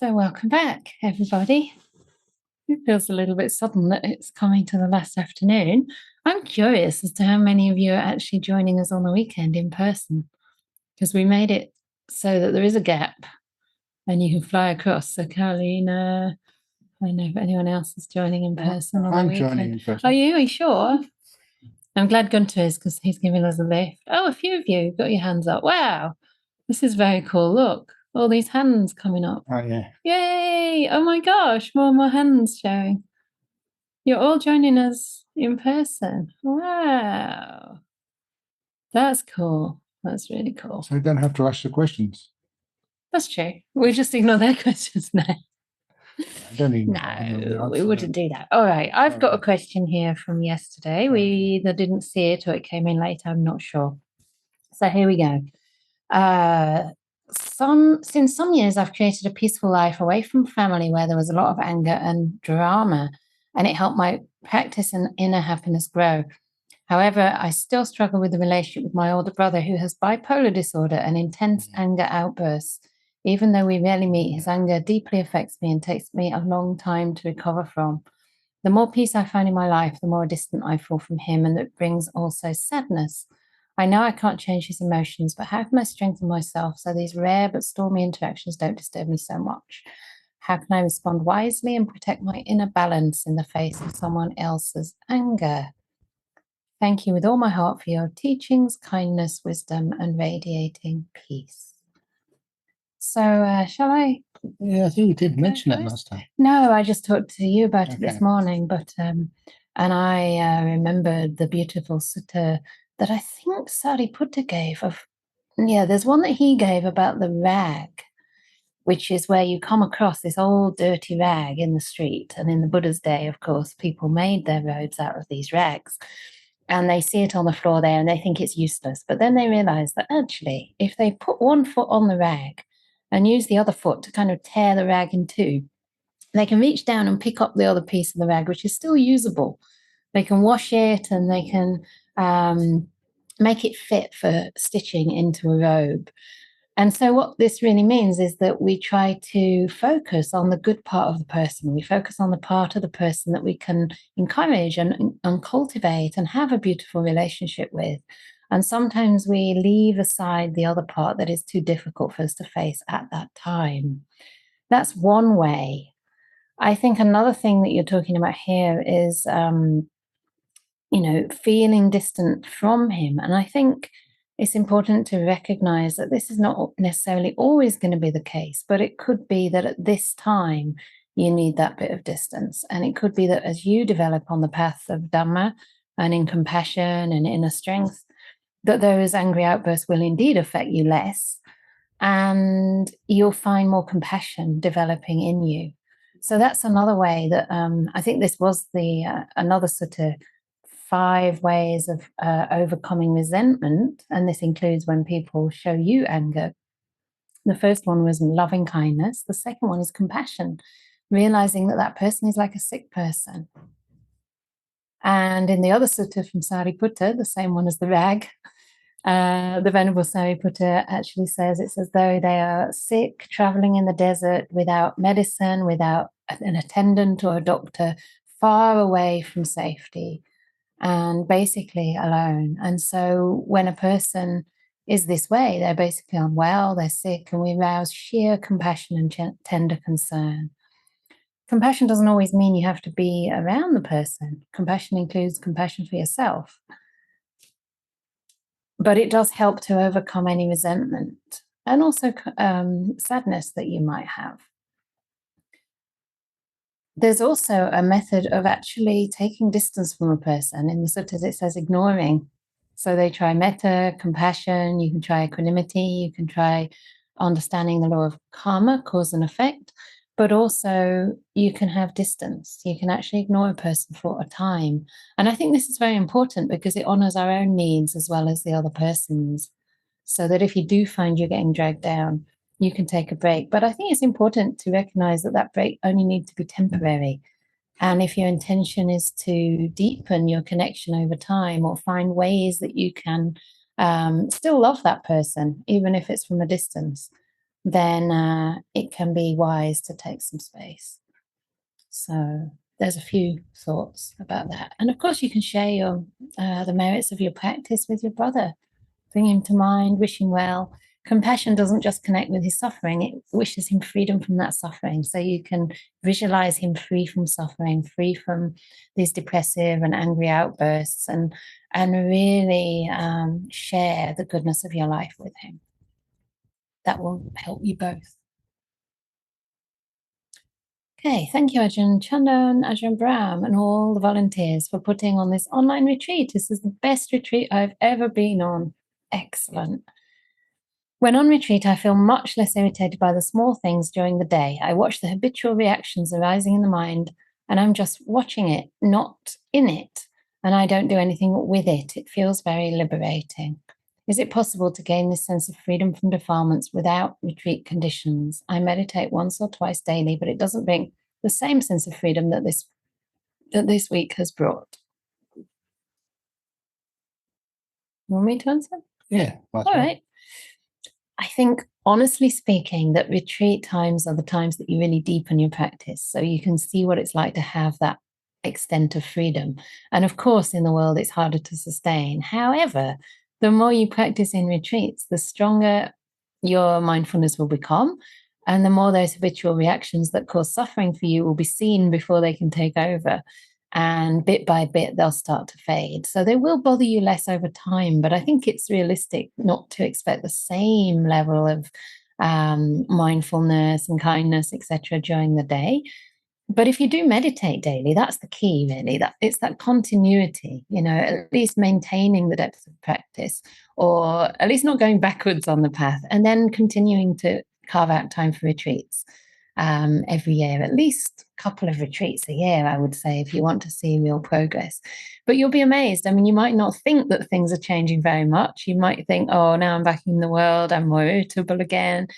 So welcome back, everybody. It feels a little bit sudden that it's coming to the last afternoon. I'm curious as to how many of you are actually joining us on the weekend in person, because we made it so that there is a gap and you can fly across. So Caroline, I don't know if anyone else is joining in person on the weekend. I'm joining in person. Are you sure? I'm glad Gunter is, because he's giving us a lift. Oh, a few of you got your hands up. Wow, this is very cool. Look, all these hands coming up. Oh, yeah. Yay! Oh my gosh, more and more hands showing. You're all joining us in person. Wow. That's cool. That's really cool. So you don't have to ask the questions. That's true. We just ignore their questions now. I don't even No, we wouldn't do that. All right. I've got a question here from yesterday. We either didn't see it or it came in late. I'm not sure. So here we go. Since some years, I've created a peaceful life away from family where there was a lot of anger and drama, and it helped my practice and inner happiness grow. However, I still struggle with the relationship with my older brother, who has bipolar disorder and intense anger outbursts. Even though we rarely meet, his anger deeply affects me and takes me a long time to recover from. The more peace I find in my life, the more distant I feel from him, and that brings also sadness. I know I can't change his emotions, but how can I strengthen myself so these rare but stormy interactions don't disturb me so much? How can I respond wisely and protect my inner balance in the face of someone else's anger? Thank you with all my heart for your teachings, kindness, wisdom, and radiating peace. So, shall I? Yeah, I think you did mention it last time. No, I just talked to you about it this morning, but and I remembered the beautiful sutta that I think Sariputta gave of, there's one that he gave about the rag, which is where you come across this old dirty rag in the street. And in the Buddha's day, of course, people made their robes out of these rags. And they see it on the floor there and they think it's useless. But then they realize that actually, if they put one foot on the rag and use the other foot to kind of tear the rag in two, they can reach down and pick up the other piece of the rag, which is still usable. They can wash it and they can make it fit for stitching into a robe. And so what this really means is that we try to focus on the good part of the person. We focus on the part of the person that we can encourage and cultivate and have a beautiful relationship with. And sometimes we leave aside the other part that is too difficult for us to face at that time. That's one way. I think another thing that you're talking about here is, feeling distant from him. And I think it's important to recognize that this is not necessarily always going to be the case, but it could be that at this time you need that bit of distance. And it could be that as you develop on the path of Dhamma and in compassion and inner strength, that those angry outbursts will indeed affect you less, and you'll find more compassion developing in you. So that's another way that I think this was the another sutta, 5 ways of overcoming resentment, and this includes when people show you anger. The first one was loving kindness. The second one is compassion, realizing that that person is like a sick person. And in the other sutta from Sariputta, the same one as the rag, the Venerable Sariputta actually says it's as though they are sick, traveling in the desert without medicine, without an attendant or a doctor, far away from safety, and basically alone. And so when a person is this way, they're basically unwell, they're sick, and we rouse sheer compassion and tender concern. Compassion doesn't always mean you have to be around the person. Compassion includes compassion for yourself. But it does help to overcome any resentment and also sadness that you might have. There's also a method of actually taking distance from a person. In the suttas, it says ignoring. So they try metta, compassion, you can try equanimity, you can try understanding the law of karma, cause and effect, but also you can have distance. You can actually ignore a person for a time. And I think this is very important because it honors our own needs as well as the other person's. So that if you do find you're getting dragged down, you can take a break. But I think it's important to recognize that that break only needs to be temporary. And if your intention is to deepen your connection over time or find ways that you can still love that person, even if it's from a distance, then it can be wise to take some space. So there's a few thoughts about that. And of course, you can share the merits of your practice with your brother. Bring him to mind, wish him well. Compassion doesn't just connect with his suffering, it wishes him freedom from that suffering. So you can visualize him free from suffering, free from these depressive and angry outbursts, and really share the goodness of your life with him. That will help you both. Okay, thank you, Ajahn Chanda and Ajahn Brahm and all the volunteers for putting on this online retreat. This is the best retreat I've ever been on. Excellent. When on retreat, I feel much less irritated by the small things during the day. I watch the habitual reactions arising in the mind, and I'm just watching it, not in it. And I don't do anything with it. It feels very liberating. Is it possible to gain this sense of freedom from defilements without retreat conditions? I meditate once or twice daily, but it doesn't bring the same sense of freedom that this week has brought. Want me to answer? Yeah. All right. I think, honestly speaking, that retreat times are the times that you really deepen your practice. So you can see what it's like to have that extent of freedom. And of course, in the world, it's harder to sustain. However, the more you practice in retreats, the stronger your mindfulness will become. And the more those habitual reactions that cause suffering for you will be seen before they can take over. And bit by bit, they'll start to fade. So they will bother you less over time. But I think it's realistic not to expect the same level of mindfulness and kindness, etc., during the day. But if you do meditate daily, that's the key, really. That it's that continuity, at least maintaining the depth of practice, or at least not going backwards on the path, and then continuing to carve out time for retreats every year, at least a couple of retreats a year, I would say, if you want to see real progress. But you'll be amazed. I mean, you might not think that things are changing very much. You might think, oh, now I'm back in the world, I'm more irritable again.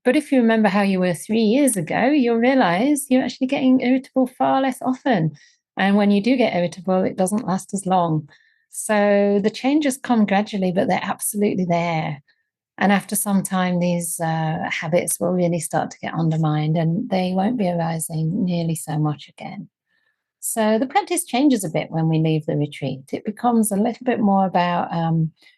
But if you remember how you were 3 years ago, you'll realize you're actually getting irritable far less often. And when you do get irritable, it doesn't last as long. So the changes come gradually, but they're absolutely there. And after some time, these habits will really start to get undermined and they won't be arising nearly so much again. So the practice changes a bit when we leave the retreat. It becomes a little bit more about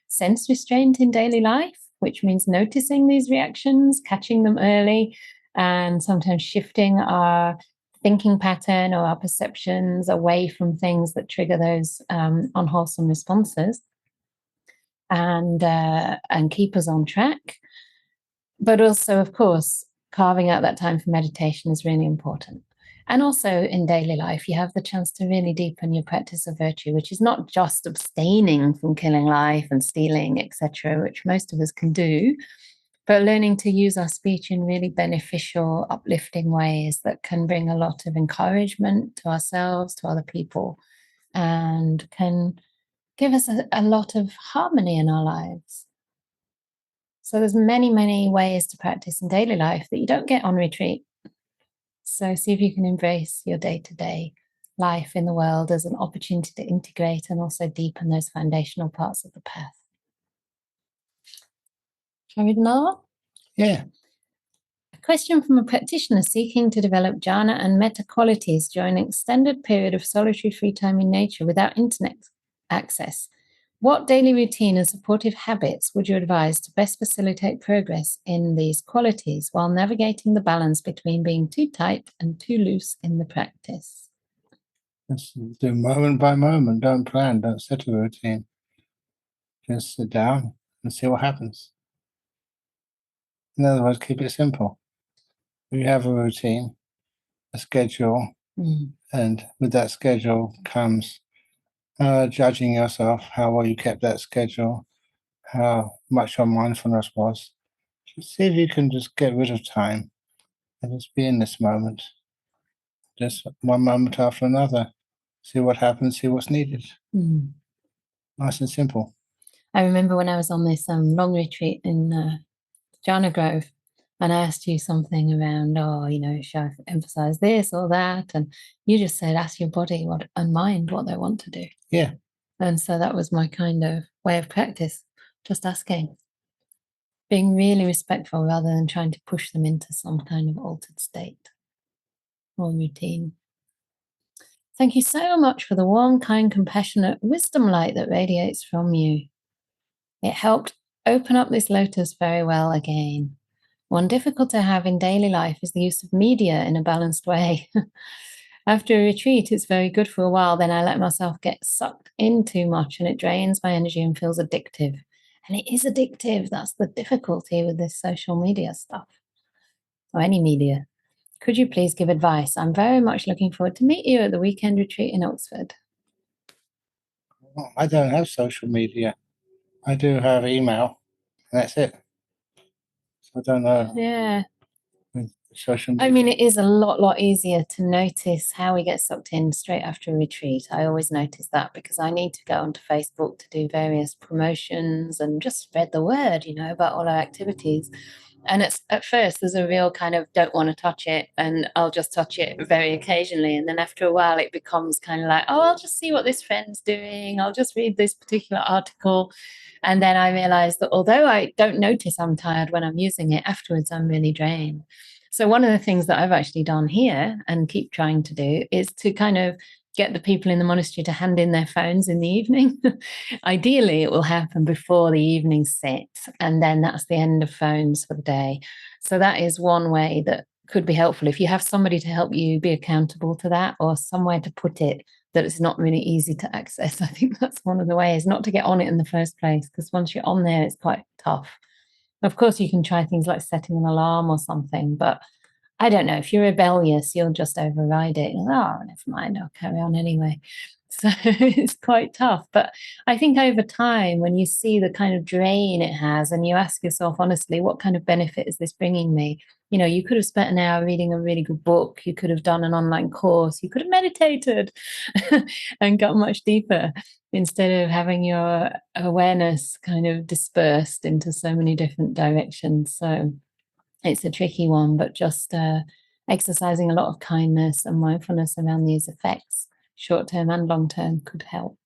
sense restraint in daily life, which means noticing these reactions, catching them early, and sometimes shifting our thinking pattern or our perceptions away from things that trigger those unwholesome responses and keep us on track. But also, of course, carving out that time for meditation is really important. And also in daily life, you have the chance to really deepen your practice of virtue, which is not just abstaining from killing life and stealing, etc., which most of us can do, but learning to use our speech in really beneficial, uplifting ways that can bring a lot of encouragement to ourselves, to other people, and can give us a lot of harmony in our lives. So there's many, many ways to practice in daily life that you don't get on retreat. So see if you can embrace your day-to-day life in the world as an opportunity to integrate and also deepen those foundational parts of the path. Shall I read another one? Yeah. A question from a practitioner seeking to develop jhana and metta qualities during an extended period of solitary free time in nature without internet access. What daily routine and supportive habits would you advise to best facilitate progress in these qualities while navigating the balance between being too tight and too loose in the practice? Just do moment by moment. Don't plan. Don't set a routine. Just sit down and see what happens. In other words, keep it simple. You have a routine, a schedule, and with that schedule comes judging yourself, how well you kept that schedule, how much your mindfulness was. Just see if you can just get rid of time and just be in this moment. Just one moment after another. See what happens, see what's needed. Nice and simple. I remember when I was on this long retreat in Jhana Grove, and I asked you something around, should I emphasize this or that? And you just said, ask your body and mind what they want to do. Yeah. And so that was my kind of way of practice, just asking. being really respectful rather than trying to push them into some kind of altered state or routine. Thank you so much for the warm, kind, compassionate wisdom light that radiates from you. It helped open up this lotus very well again. One difficult to have in daily life is the use of media in a balanced way. After a retreat, it's very good for a while. Then I let myself get sucked in too much and it drains my energy and feels addictive. And it is addictive. That's the difficulty with this social media stuff or any media. Could you please give advice? I'm very much looking forward to meet you at the weekend retreat in Oxford. Well, I don't have social media. I do have email, and that's it. So I don't know. Yeah. With social media. I mean, it is a lot easier to notice how we get sucked in straight after a retreat. I always notice that because I need to go onto Facebook to do various promotions and just spread the word, about all our activities. And it's at first there's a real kind of don't want to touch it, and I'll just touch it very occasionally. And then after a while, it becomes kind of like, oh, I'll just see what this friend's doing. I'll just read this particular article. And then I realize that although I don't notice I'm tired when I'm using it, afterwards I'm really drained. So one of the things that I've actually done here and keep trying to do is to kind of get the people in the monastery to hand in their phones in the evening. Ideally, it will happen before the evening sit, and then that's the end of phones for the day. So that is one way that could be helpful. If you have somebody to help you be accountable to that, or somewhere to put it that it's not really easy to access, I think that's one of the ways not to get on it in the first place, because once you're on there, it's quite tough. Of course, you can try things like setting an alarm or something, but I don't know. If you're rebellious, you'll just override it. Oh, never mind, I'll carry on anyway. So it's quite tough. But I think over time, when you see the kind of drain it has and you ask yourself honestly, what kind of benefit is this bringing me? You could have spent an hour reading a really good book. You could have done an online course. You could have meditated and got much deeper instead of having your awareness kind of dispersed into so many different directions. So it's a tricky one, but just exercising a lot of kindness and mindfulness around these effects, short term and long term, could help.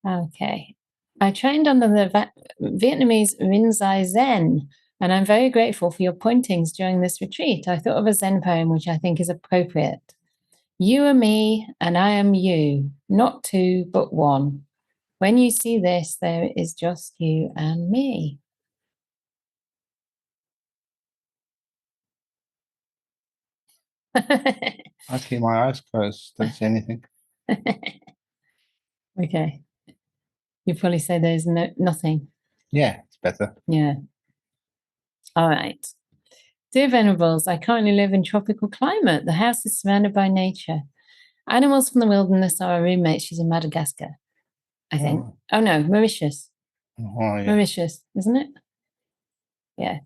Okay. I trained under the Vietnamese Rinzai Zen, and I'm very grateful for your pointings during this retreat. I thought of a Zen poem which I think is appropriate. You are me, and I am you, not two, but one. When you see this, there is just you and me. I keep my eyes closed. Don't see anything. Okay. You probably say there's nothing. Yeah, it's better. Yeah. All right. Dear Venerables, I currently live in tropical climate. The house is surrounded by nature. Animals from the wilderness are our roommates. She's in Madagascar, I think. Oh no, Mauritius. Oh, yeah. Mauritius, isn't it? Yeah.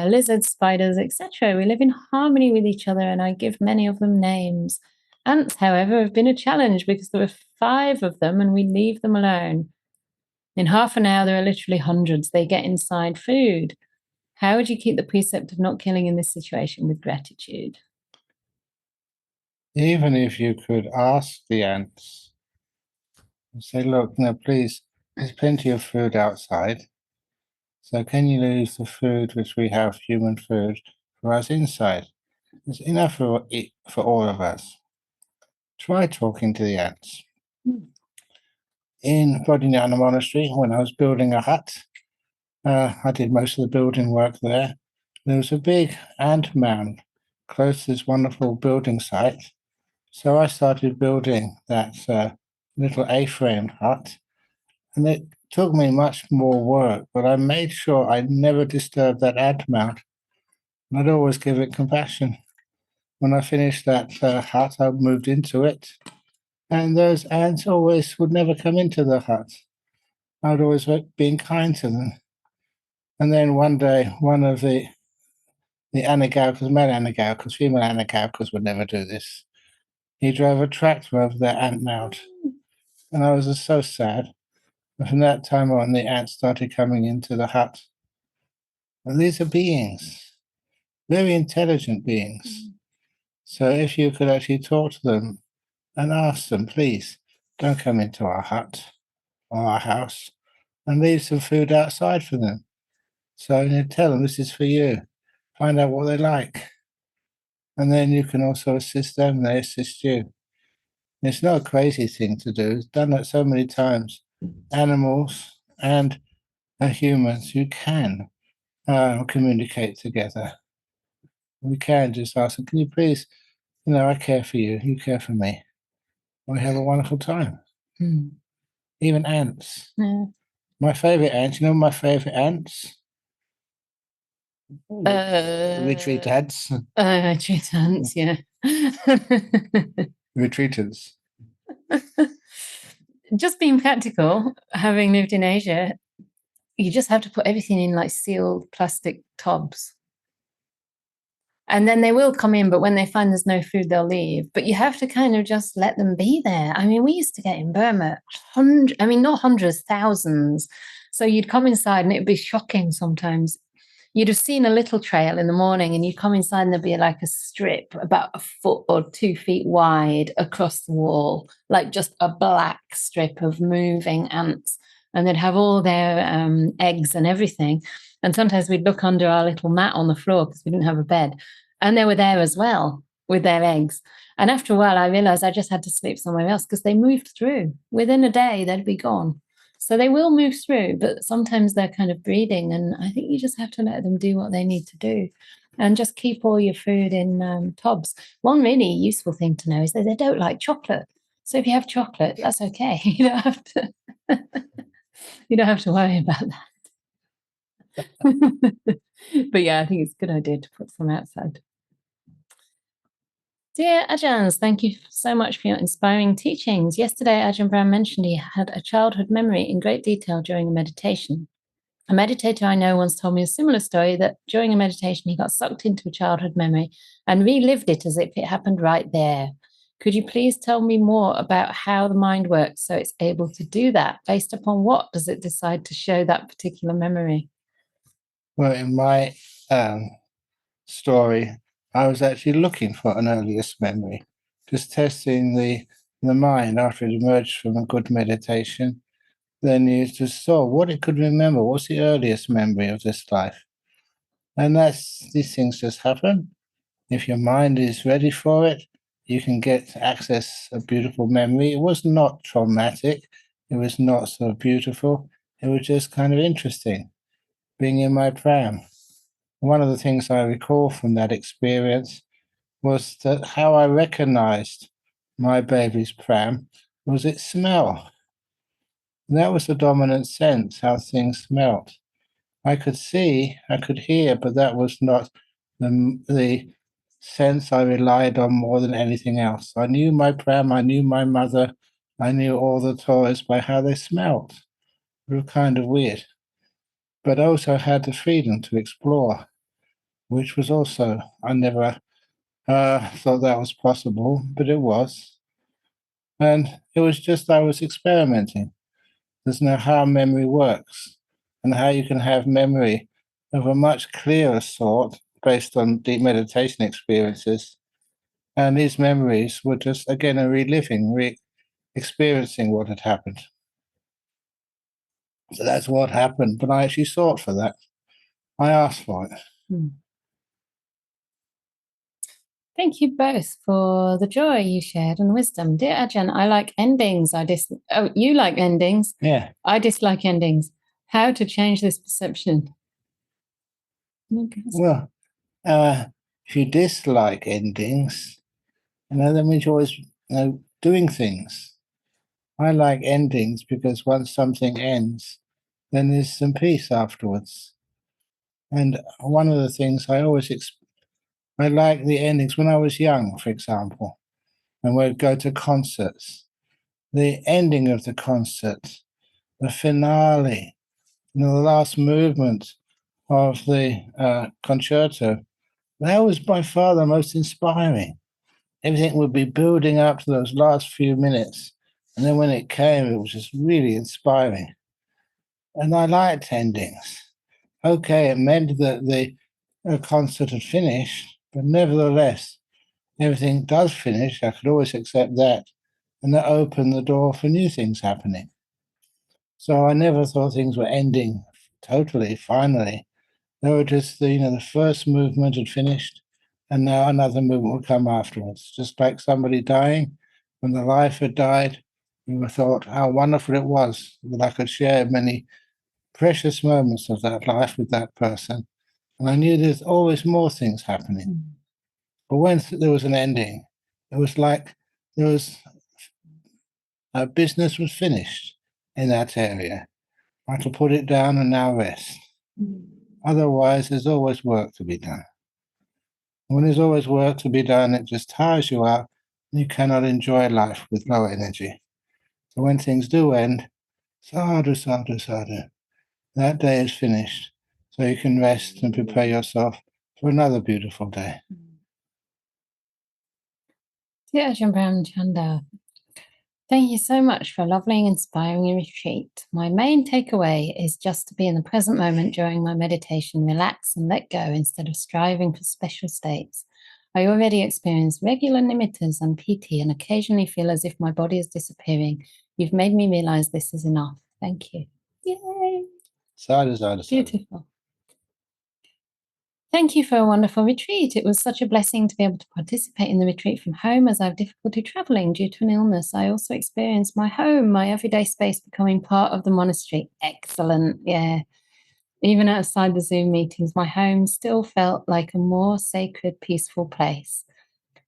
Lizards, spiders, etc. We live in harmony with each other, and I give many of them names. Ants, however, have been a challenge because there are 5 of them and we leave them alone. In half an hour, there are literally hundreds. They get inside food. How would you keep the precept of not killing in this situation with gratitude? Even if you could ask the ants and say, look, please, there's plenty of food outside. So can you leave the food which we have, human food, for us inside? There's enough for all of us. Try talking to the ants. In Bodhinyana Monastery, when I was building a hut, I did most of the building work there. There was a big ant mound close to this wonderful building site. So I started building that little A-frame hut, and it took me much more work, but I made sure I never disturbed that ant mound. And I'd always give it compassion. When I finished that hut, I moved into it, and those ants always would never come into the hut. I'd always been kind to them. And then one day, one of the Anagaukas, male Anagaukas, female Anagaukas would never do this. He drove a tractor over their ant mound. And I was just so sad. And from that time on, the ants started coming into the hut. And these are beings, very intelligent beings. So if you could actually talk to them and ask them, please, don't come into our hut or our house. and leave some food outside for them. So you tell them, this is for you. Find out what they like. And then you can also assist them, they assist you. It's not a crazy thing to do. It's done that so many times. Animals and humans, you can communicate together. We can just ask them, can you please, I care for you, you care for me. We have a wonderful time. Mm. Even ants. Yeah. My favorite ants, my favorite ants? Retreat ants. Retreat ants, yeah. Retreaters. Just being practical, having lived in Asia, you just have to put everything in like sealed plastic tubs. And then they will come in, but when they find there's no food, they'll leave. But you have to kind of just let them be there. I mean, we used to get in Burma not hundreds, thousands. So you'd come inside and it'd be shocking sometimes. You'd have seen a little trail in the morning and you'd come inside and there'd be like a strip about a foot or 2 feet wide across the wall, like just a black strip of moving ants. And they'd have all their eggs and everything. And sometimes we'd look under our little mat on the floor because we didn't have a bed. And they were there as well with their eggs. And after a while, I realized I just had to sleep somewhere else because they moved through. Within a day, they'd be gone. So they will move through, but sometimes they're kind of breeding. And I think you just have to let them do what they need to do and just keep all your food in tubs. One really useful thing to know is that they don't like chocolate. So if you have chocolate, that's okay. You don't have to, you don't have to worry about that. But yeah, I think it's a good idea to put some outside. Dear Ajahns, thank you so much for your inspiring teachings. Yesterday, Ajahn Brahm mentioned he had a childhood memory in great detail during a meditation. A meditator I know once told me a similar story that during a meditation, he got sucked into a childhood memory and relived it as if it happened right there. Could you please tell me more about how the mind works so it's able to do that? Based upon what does it decide to show that particular memory? Well, in my story, I was actually looking for an earliest memory, just testing the mind after it emerged from a good meditation. Then you just saw what it could remember. What's the earliest memory of this life? And these things just happen. If your mind is ready for it, you can get access a beautiful memory. It was not traumatic. It was not so beautiful. It was just kind of interesting being in my pram. One of the things I recall from that experience was that how I recognized my baby's pram was its smell. And that was the dominant sense, how things smelt. I could see, I could hear, but that was not the sense I relied on more than anything else. I knew my pram, I knew my mother, I knew all the toys by how they smelt. It was kind of weird. But I also had the freedom to explore, which was also, I never thought that was possible, but it was. And it was just, I was experimenting. There's no how memory works and how you can have memory of a much clearer sort based on deep meditation experiences. And these memories were just, again, a reliving, experiencing what had happened. So that's what happened. But I actually sought for that. I asked for it. Thank you both for the joy you shared and wisdom. Dear Ajahn, I like endings. You like endings. Yeah. I dislike endings. How to change this perception? Well, if you dislike endings, that means you're always doing things. I like endings because once something ends, then there's some peace afterwards. And one of the things I always I like the endings when I was young, for example, and we'd go to concerts. The ending of the concert, the finale, the last movement of the concerto, that was by far the most inspiring. Everything would be building up to those last few minutes. And then when it came, it was just really inspiring. And I liked endings. Okay, it meant that the concert had finished, but nevertheless, everything does finish. I could always accept that. And that opened the door for new things happening. So I never thought things were ending totally, finally. They were just, the first movement had finished, and now another movement would come afterwards, just like somebody dying. When the life had died, we thought how wonderful it was that I could share many precious moments of that life with that person. And I knew there's always more things happening. But when there was an ending, it was like there was business was finished in that area. I had to put it down and now rest. Otherwise, there's always work to be done. When there's always work to be done, it just tires you out. You cannot enjoy life with low energy. So when things do end, sadhu, sadhu, sadhu, that day is finished. So you can rest and prepare yourself for another beautiful day. Dear Ajahn Brahm Canda, thank you so much for a lovely and inspiring retreat. My main takeaway is just to be in the present moment during my meditation, relax and let go instead of striving for special states. I already experience regular nimittas and piti and occasionally feel as if my body is disappearing. You've made me realize this is enough. Thank you. Yay! Sadhu, sadhu, sadhu. Beautiful. Thank you for a wonderful retreat. It was such a blessing to be able to participate in the retreat from home as I have difficulty traveling due to an illness. I also experienced my home, my everyday space becoming part of the monastery. Excellent. Yeah. Even outside the Zoom meetings, my home still felt like a more sacred, peaceful place.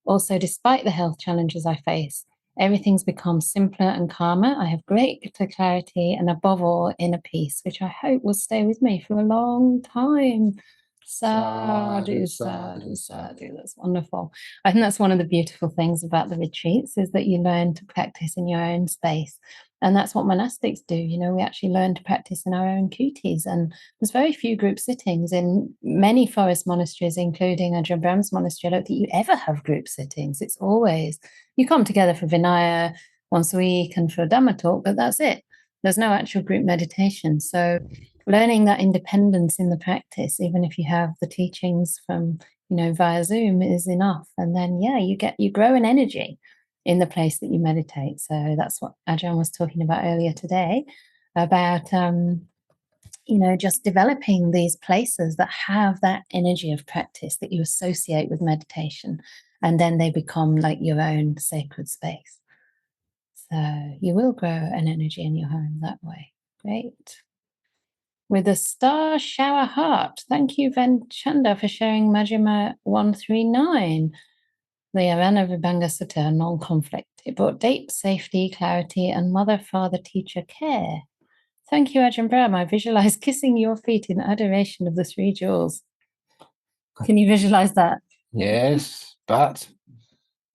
Also, despite the health challenges I face, everything's become simpler and calmer. I have greater clarity and above all, inner peace, which I hope will stay with me for a long time. Sadhu, sadhu, sadhu. That's wonderful. I think that's one of the beautiful things about the retreats is that you learn to practice in your own space. And that's what monastics do. We actually learn to practice in our own kutis. And there's very few group sittings in many forest monasteries, including Ajahn Brahm's monastery. I don't think you ever have group sittings. It's always, you come together for Vinaya once a week and for a Dhamma talk, but that's it. There's no actual group meditation. So learning that independence in the practice, even if you have the teachings from, via Zoom, is enough. And then, you grow in energy in the place that you meditate. So that's what Ajahn was talking about earlier today, about, just developing these places that have that energy of practice that you associate with meditation. And then they become like your own sacred space. So you will grow an energy in your home that way. Great. With a star shower heart. Thank you, Venchanda, for sharing Majjhima 139. The Arana Vibhanga Sutta, non-conflict. It brought deep safety, clarity, and mother, father, teacher care. Thank you, Ajahn Brahm. I visualize kissing your feet in adoration of the three jewels. Can you visualize that? Yes, but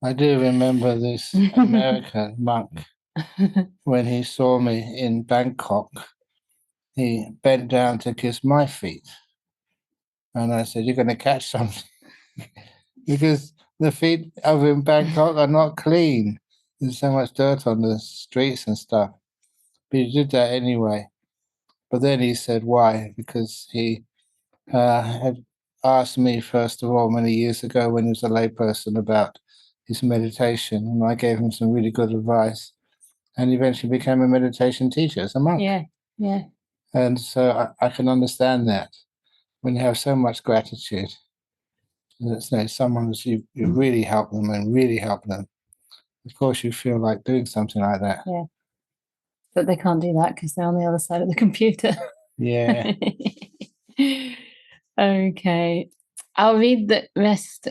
I do remember this American monk. When he saw me in Bangkok, he bent down to kiss my feet. And I said, "You're going to catch something." Because the feet over in Bangkok are not clean. There's so much dirt on the streets and stuff. But he did that anyway. But then he said why? Because he had asked me, first of all, many years ago when he was a layperson about his meditation. And I gave him some really good advice. And eventually became a meditation teacher as a monk. Yeah. And so I can understand that when you have so much gratitude, that someone you really help them and really help them. Of course, you feel like doing something like that. Yeah. But they can't do that because they're on the other side of the computer. Yeah. Okay. I'll read the rest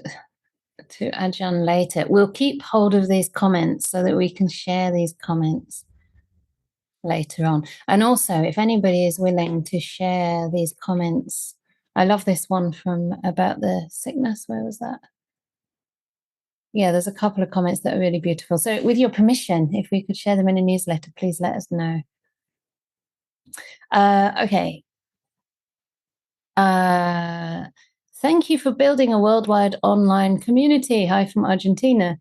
to Ajahn later. We'll keep hold of these comments so that we can share these comments later on. And also, if anybody is willing to share these comments, I love this one from about the sickness. Where was that? Yeah, there's a couple of comments that are really beautiful. So with your permission, if we could share them in a newsletter, please let us know. Okay. Thank you for building a worldwide online community. Hi from Argentina.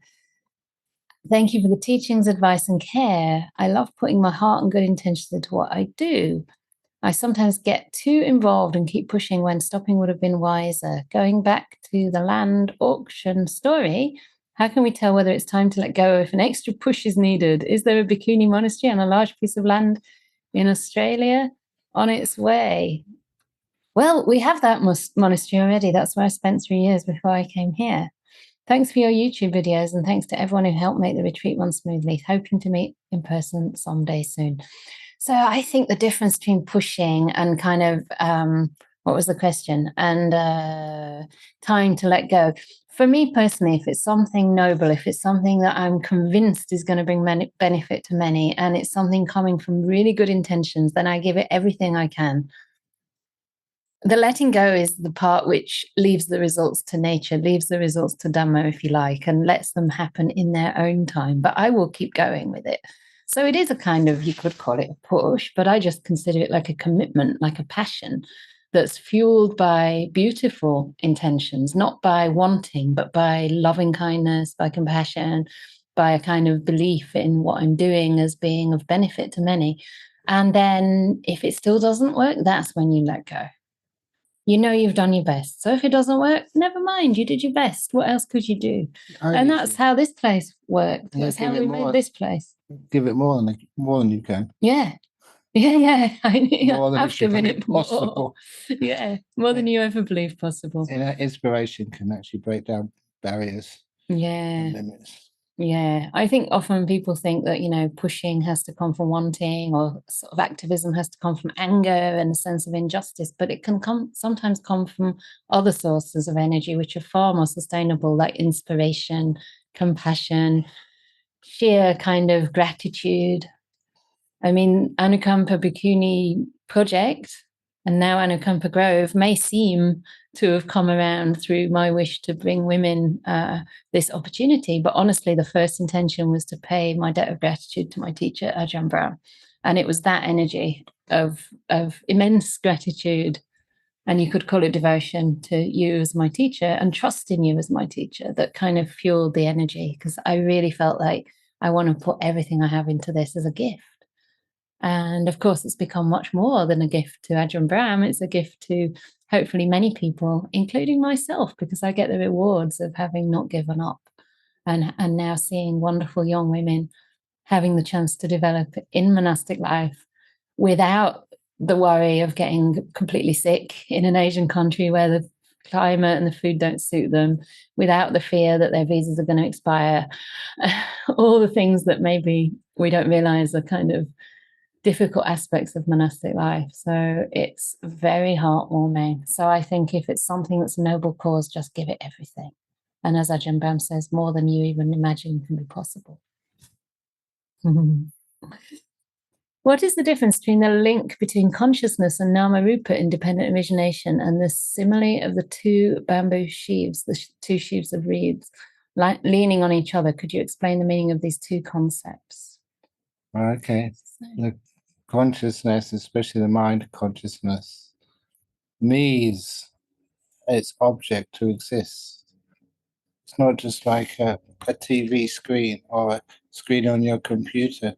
Thank you for the teachings, advice, and care. I love putting my heart and good intentions into what I do. I sometimes get too involved and keep pushing when stopping would have been wiser. Going back to the land auction story, how can we tell whether it's time to let go if an extra push is needed? Is there a bhikkhuni monastery on a large piece of land in Australia on its way. Well, we have that monastery already. That's where I spent 3 years before I came here. Thanks for your YouTube videos, and thanks to everyone who helped make the retreat run smoothly. Hoping to meet in person someday soon. So I think the difference between pushing and kind of, what was the question? And time to let go. For me personally, if it's something noble, if it's something that I'm convinced is going to bring benefit to many, and it's something coming from really good intentions, then I give it everything I can. The letting go is the part which leaves the results to nature, leaves the results to Dhamma, if you like, and lets them happen in their own time. But I will keep going with it. So it is a kind of, you could call it a push, but I just consider it like a commitment, like a passion that's fueled by beautiful intentions, not by wanting, but by loving kindness, by compassion, by a kind of belief in what I'm doing as being of benefit to many. And then if it still doesn't work, that's when you let go. You know you've done your best. So if it doesn't work, never mind. You did your best. What else could you do? And that's how this place worked. That's how we made this place. Give it more than you can. Yeah. Yeah. More than I've given it more. possible. Yeah, more than you ever believed possible. And inspiration can actually break down barriers. Yeah. And limits. Yeah, I think often people think that, pushing has to come from wanting, or sort of activism has to come from anger and a sense of injustice, but it can sometimes come from other sources of energy, which are far more sustainable, like inspiration, compassion, sheer kind of gratitude. I mean, Anukampa Bhikkhuni project and now Anukampa Grove may seem to have come around through my wish to bring women this opportunity. But honestly, the first intention was to pay my debt of gratitude to my teacher, Ajahn Brahm. And it was that energy of immense gratitude, and you could call it devotion to you as my teacher and trust in you as my teacher, that kind of fueled the energy, because I really felt like I want to put everything I have into this as a gift. And of course, it's become much more than a gift to Ajahn Brahm. It's a gift to hopefully many people, including myself, because I get the rewards of having not given up, and now seeing wonderful young women having the chance to develop in monastic life without the worry of getting completely sick in an Asian country where the climate and the food don't suit them, without the fear that their visas are going to expire, all the things that maybe we don't realize are kind of difficult aspects of monastic life. So it's very heartwarming. So I think if it's something that's a noble cause, just give it everything. And as Ajahn Brahm says, more than you even imagine can be possible. What is the difference between the link between consciousness and nama-rupa independent origination, and the simile of the two bamboo sheaves, the two sheaves of reeds, leaning on each other? Could you explain the meaning of these two concepts? Okay. The consciousness, especially the mind consciousness, needs its object to exist. It's not just like a TV screen or a screen on your computer.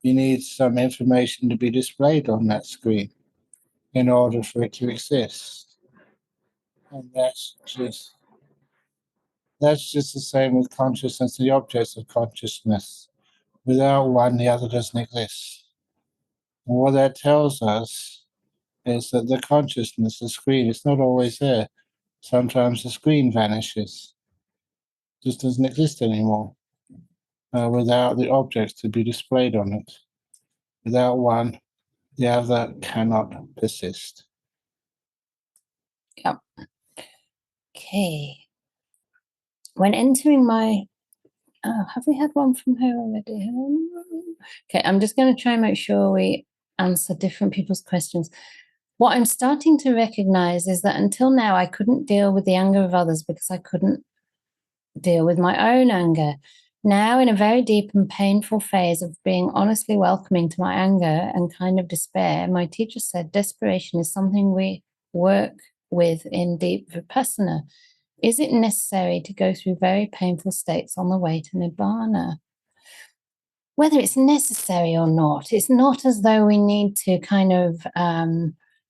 You need some information to be displayed on that screen in order for it to exist. And that's just the same with consciousness, the objects of consciousness. Without one, the other doesn't exist. And what that tells us is that the consciousness, the screen, is not always there. Sometimes the screen vanishes, just doesn't exist anymore, without the objects to be displayed on it. Without one, the other cannot persist. Yep. Okay. When entering my... Oh, have we had one from her already? Okay, I'm just going to try and make sure we answer different people's questions. What I'm starting to recognize is that until now, I couldn't deal with the anger of others because I couldn't deal with my own anger. Now, in a very deep and painful phase of being honestly welcoming to my anger and kind of despair, my teacher said desperation is something we work with in deep vipassana. Is it necessary to go through very painful states on the way to Nibbana? Whether it's necessary or not, it's not as though we need to kind of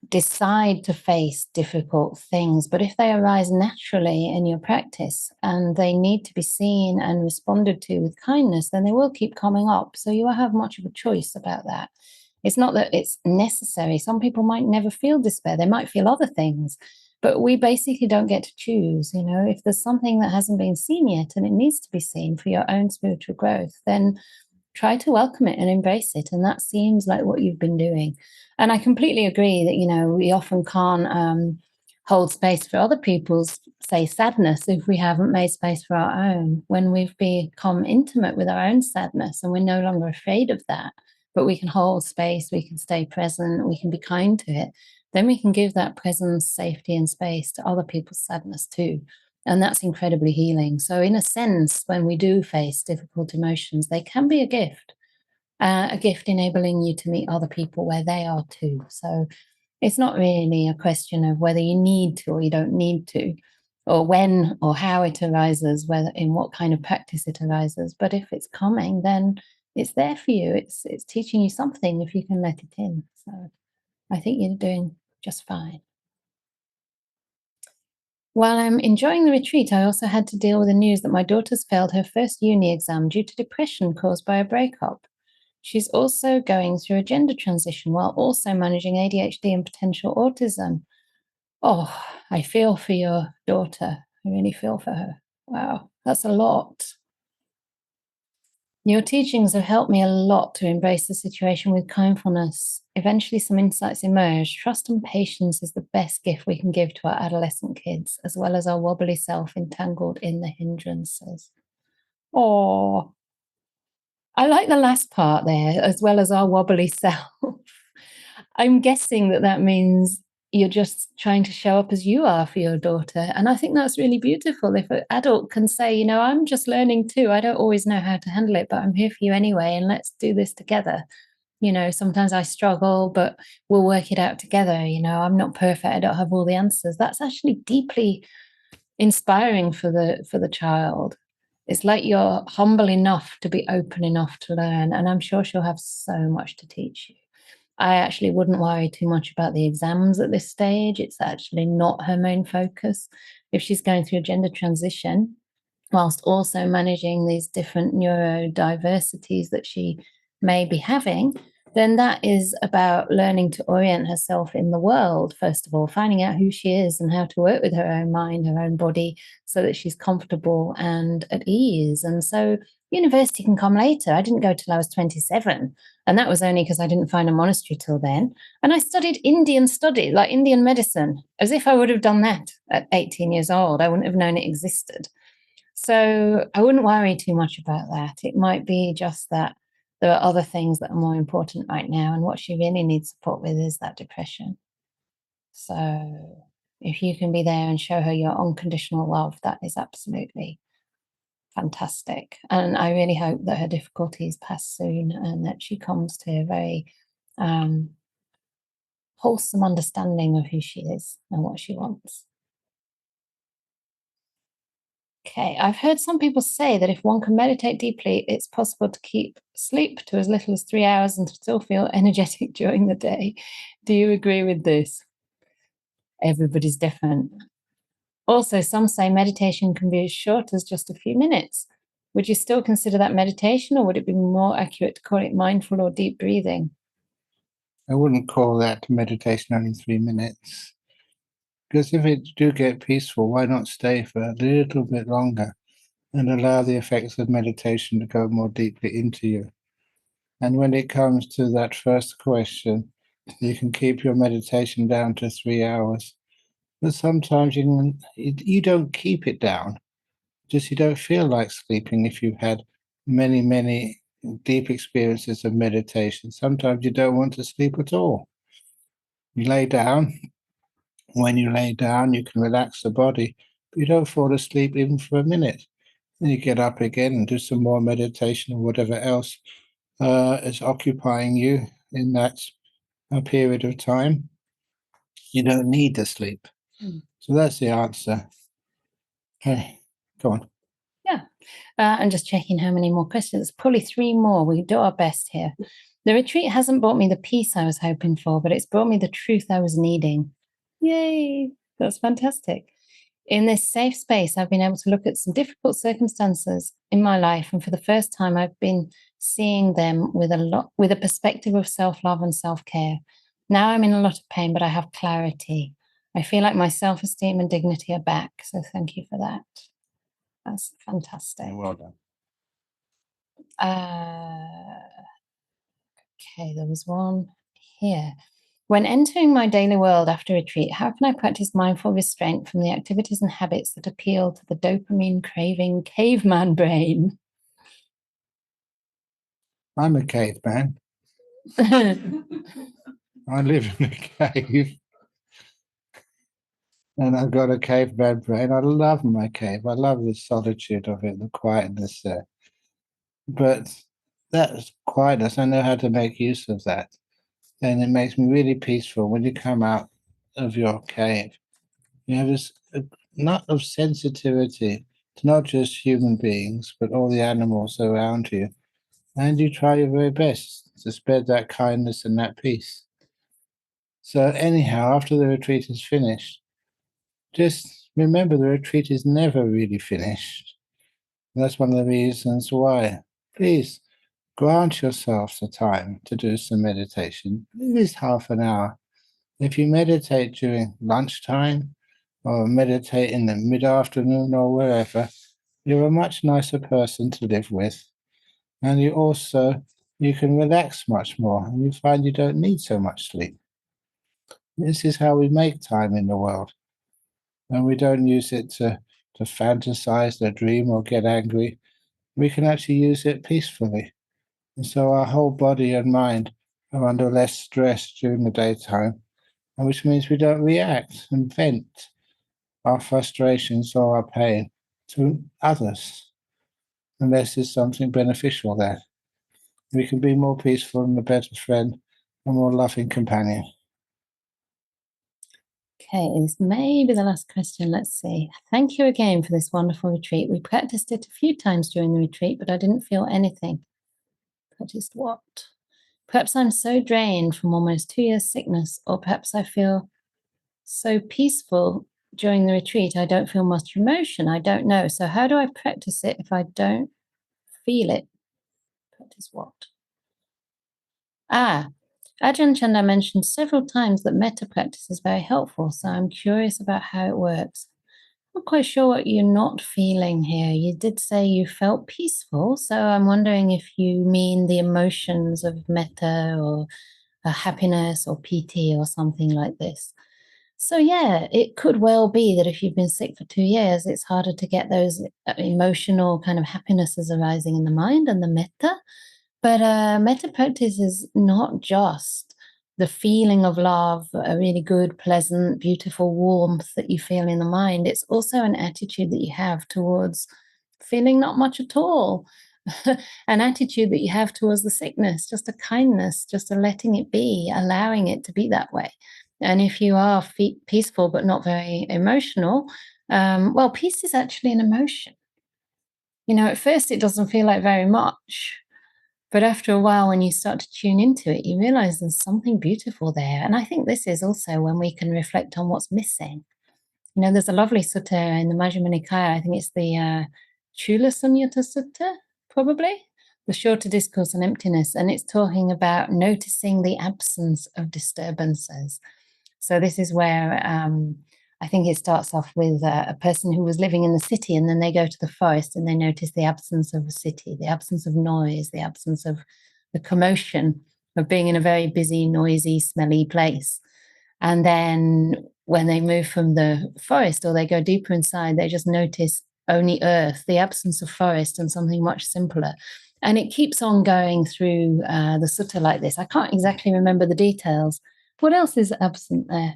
decide to face difficult things, but if they arise naturally in your practice and they need to be seen and responded to with kindness, then they will keep coming up. So you will have much of a choice about that. It's not that it's necessary. Some people might never feel despair. They might feel other things, but we basically don't get to choose. If there's something that hasn't been seen yet and it needs to be seen for your own spiritual growth, then try to welcome it and embrace it. And that seems like what you've been doing. And I completely agree that, we often can't hold space for other people's, say, sadness if we haven't made space for our own. When we've become intimate with our own sadness and we're no longer afraid of that, but we can hold space, we can stay present, we can be kind to it, then we can give that presence, safety, and space to other people's sadness too. And that's incredibly healing. So in a sense, when we do face difficult emotions, they can be a gift enabling you to meet other people where they are too. So it's not really a question of whether you need to or you don't need to, or when or how it arises, whether in what kind of practice it arises. But if it's coming, then it's there for you. It's teaching you something if you can let it in. So I think you're doing just fine. While I'm enjoying the retreat, I also had to deal with the news that my daughter's failed her first uni exam due to depression caused by a breakup. She's also going through a gender transition while also managing ADHD and potential autism. Oh, I feel for your daughter. I really feel for her. Wow, that's a lot. Your teachings have helped me a lot to embrace the situation with kindfulness. Eventually, some insights emerged. Trust and patience is the best gift we can give to our adolescent kids, as well as our wobbly self entangled in the hindrances. Oh, I like the last part there, as well as our wobbly self. I'm guessing that means you're just trying to show up as you are for your daughter. And I think that's really beautiful. If an adult can say, I'm just learning too. I don't always know how to handle it, but I'm here for you anyway. And let's do this together. Sometimes I struggle, but we'll work it out together. I'm not perfect. I don't have all the answers. That's actually deeply inspiring for the child. It's like you're humble enough to be open enough to learn. And I'm sure she'll have so much to teach you. I actually wouldn't worry too much about the exams at this stage. It's actually not her main focus. If she's going through a gender transition, whilst also managing these different neurodiversities that she may be having, then that is about learning to orient herself in the world, first of all, finding out who she is and how to work with her own mind, her own body, so that she's comfortable and at ease. And so university can come later. I didn't go till I was 27, and that was only because I didn't find a monastery till then. And I studied Indian medicine, as if I would have done that at 18 years old. I wouldn't have known it existed. So I wouldn't worry too much about that. It might be just that there are other things that are more important right now, and what she really needs support with is that depression. So if you can be there and show her your unconditional love, that is absolutely fantastic. And I really hope that her difficulties pass soon and that she comes to a very wholesome understanding of who she is and what she wants. Okay, I've heard some people say that if one can meditate deeply, it's possible to keep sleep to as little as 3 hours and still feel energetic during the day. Do you agree with this? Everybody's different. Also, some say meditation can be as short as just a few minutes. Would you still consider that meditation, or would it be more accurate to call it mindful or deep breathing? I wouldn't call that meditation only 3 minutes. Because if it do get peaceful, why not stay for a little bit longer and allow the effects of meditation to go more deeply into you? And when it comes to that first question, you can keep your meditation down to 3 hours. But sometimes you don't keep it down. Just you don't feel like sleeping if you've had many, many deep experiences of meditation. Sometimes you don't want to sleep at all. You lay down. When you lay down, you can relax the body, but you don't fall asleep even for a minute. Then you get up again and do some more meditation or whatever else is occupying you in that period of time. You don't need the sleep. So that's the answer. Okay, go on. Yeah. I'm just checking how many more questions. Probably 3 more. We do our best here. The retreat hasn't brought me the peace I was hoping for, but it's brought me the truth I was needing. Yay. That's fantastic. In this safe space, I've been able to look at some difficult circumstances in my life. And for the first time, I've been seeing them with a perspective of self-love and self-care. Now I'm in a lot of pain, but I have clarity. I feel like my self-esteem and dignity are back. So thank you for that. That's fantastic. Well done. Okay, there was one here. When entering my daily world after retreat, how can I practice mindful restraint from the activities and habits that appeal to the dopamine craving caveman brain? I'm a caveman. I live in a cave. And I've got a caveman brain. I love my cave. I love the solitude of it, the quietness there. But that quietness, I know how to make use of that. And it makes me really peaceful when you come out of your cave. You have this knot of sensitivity to not just human beings, but all the animals around you. And you try your very best to spread that kindness and that peace. So anyhow, after the retreat is finished, just remember the retreat is never really finished. That's one of the reasons why. Please grant yourself the time to do some meditation, at least half an hour. If you meditate during lunchtime or meditate in the mid-afternoon or wherever, you're a much nicer person to live with. And you can relax much more and you find you don't need so much sleep. This is how we make time in the world. And we don't use it to fantasize, to dream, or get angry. We can actually use it peacefully. And so our whole body and mind are under less stress during the daytime, and which means we don't react and vent our frustrations or our pain to others, unless there's something beneficial there. We can be more peaceful and a better friend, a more loving companion. Okay, this may be the last question. Let's see. Thank you again for this wonderful retreat. We practiced it a few times during the retreat, but I didn't feel anything. Practiced what? Perhaps I'm so drained from almost 2 years' sickness, or perhaps I feel so peaceful during the retreat, I don't feel much emotion. I don't know. So how do I practice it if I don't feel it? Practice what? Ajahn Chanda mentioned several times that metta practice is very helpful, so I'm curious about how it works. I'm not quite sure what you're not feeling here. You did say you felt peaceful, so I'm wondering if you mean the emotions of metta or happiness or piti or something like this. So yeah, it could well be that if you've been sick for 2 years, it's harder to get those emotional kind of happinesses arising in the mind and the metta. But metta practice is not just the feeling of love, a really good, pleasant, beautiful warmth that you feel in the mind. It's also an attitude that you have towards feeling not much at all. An attitude that you have towards the sickness, just a kindness, just a letting it be, allowing it to be that way. And if you are peaceful but not very emotional, well, peace is actually an emotion. You know, at first it doesn't feel like very much, but after a while, when you start to tune into it, you realize there's something beautiful there. And I think this is also when we can reflect on what's missing. You know, there's a lovely sutta in the Majjhima Nikaya, I think it's the Chula Sunyata Sutta, probably, the Shorter Discourse on Emptiness, and it's talking about noticing the absence of disturbances. So this is where I think it starts off with a person who was living in the city, and then they go to the forest and they notice the absence of the city, the absence of noise, the absence of the commotion of being in a very busy, noisy, smelly place. And then when they move from the forest or they go deeper inside, they just notice only earth, the absence of forest, and something much simpler. And it keeps on going through the sutta like this. I can't exactly remember the details. What else is absent there?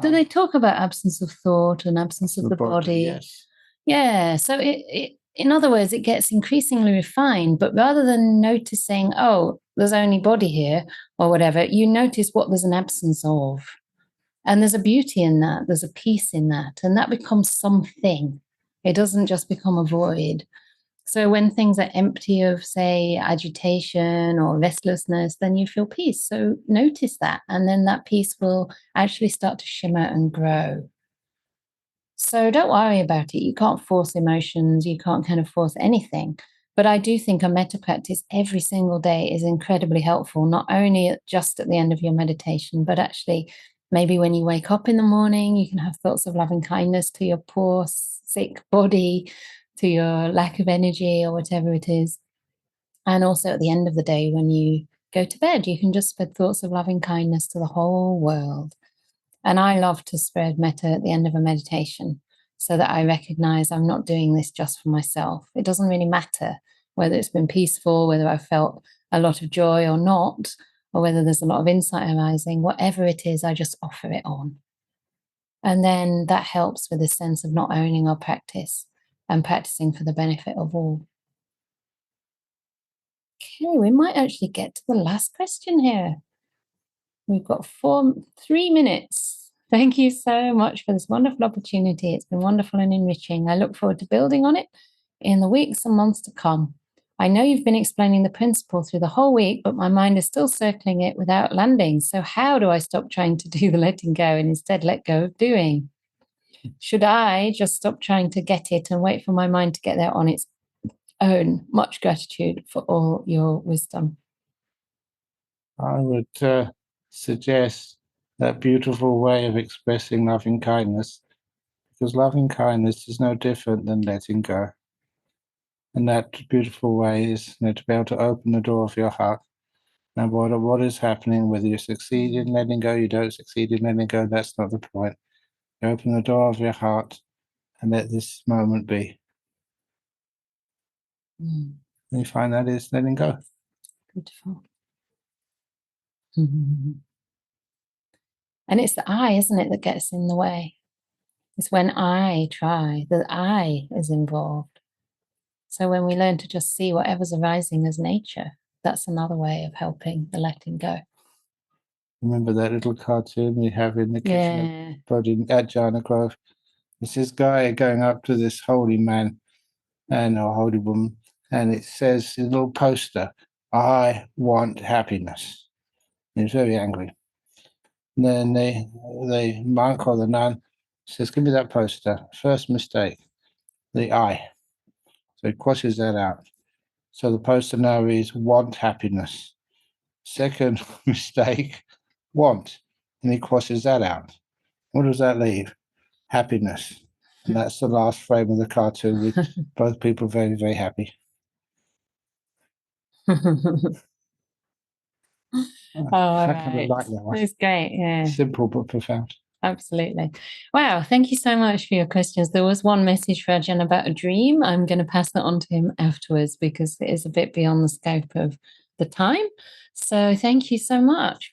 Do they talk about absence of thought and absence of the body? Yes. Yeah. So in other words, it gets increasingly refined, but rather than noticing, oh, there's only body here or whatever, you notice what there's an absence of. And there's a beauty in that, there's a peace in that, and that becomes something. It doesn't just become a void. So when things are empty of, say, agitation or restlessness, then you feel peace. So notice that, and then that peace will actually start to shimmer and grow. So don't worry about it. You can't force emotions. You can't kind of force anything. But I do think a metta practice every single day is incredibly helpful, not only just at the end of your meditation, but actually maybe when you wake up in the morning, you can have thoughts of loving kindness to your poor, sick body, to your lack of energy or whatever it is. And also at the end of the day, when you go to bed, you can just spread thoughts of loving kindness to the whole world. And I love to spread metta at the end of a meditation so that I recognize I'm not doing this just for myself. It doesn't really matter whether it's been peaceful, whether I felt a lot of joy or not, or whether there's a lot of insight arising. Whatever it is, I just offer it on. And then that helps with this sense of not owning our practice and practicing for the benefit of all. Okay, we might actually get to the last question here. We've got 3 minutes. Thank you so much for this wonderful opportunity. It's been wonderful and enriching. I look forward to building on it in the weeks and months to come. I know you've been explaining the principle through the whole week, but my mind is still circling it without landing. So how do I stop trying to do the letting go and instead let go of doing? Should I just stop trying to get it and wait for my mind to get there on its own? Much gratitude for all your wisdom. I would suggest that beautiful way of expressing loving kindness, because loving kindness is no different than letting go. And that beautiful way is to be able to open the door of your heart. And what is happening, whether you succeed in letting go, you don't succeed in letting go, that's not the point. You open the door of your heart and let this moment be. And you find that is letting go. Beautiful. And it's the I, isn't it, that gets in the way. It's when I try, the I is involved. So when we learn to just see whatever's arising as nature, that's another way of helping the letting go. Remember that little cartoon we have in the kitchen at Ajahn Grove? It's this guy going up to this holy man and a holy woman, and it says, a little poster, "I want happiness." And he's very angry. And then the monk or the nun says, "Give me that poster." First mistake, the I. So he crosses that out. So the poster now reads, "Want happiness." Second mistake, want. And he crosses that out. What does that leave? Happiness. And that's the last frame of the cartoon with both people very, very happy. I kind of like that one. It's great, yeah. Simple but profound. Absolutely. Wow, thank you so much for your questions. There was one message for Ajahn about a dream. I'm going to pass that on to him afterwards because it is a bit beyond the scope of the time. So thank you so much.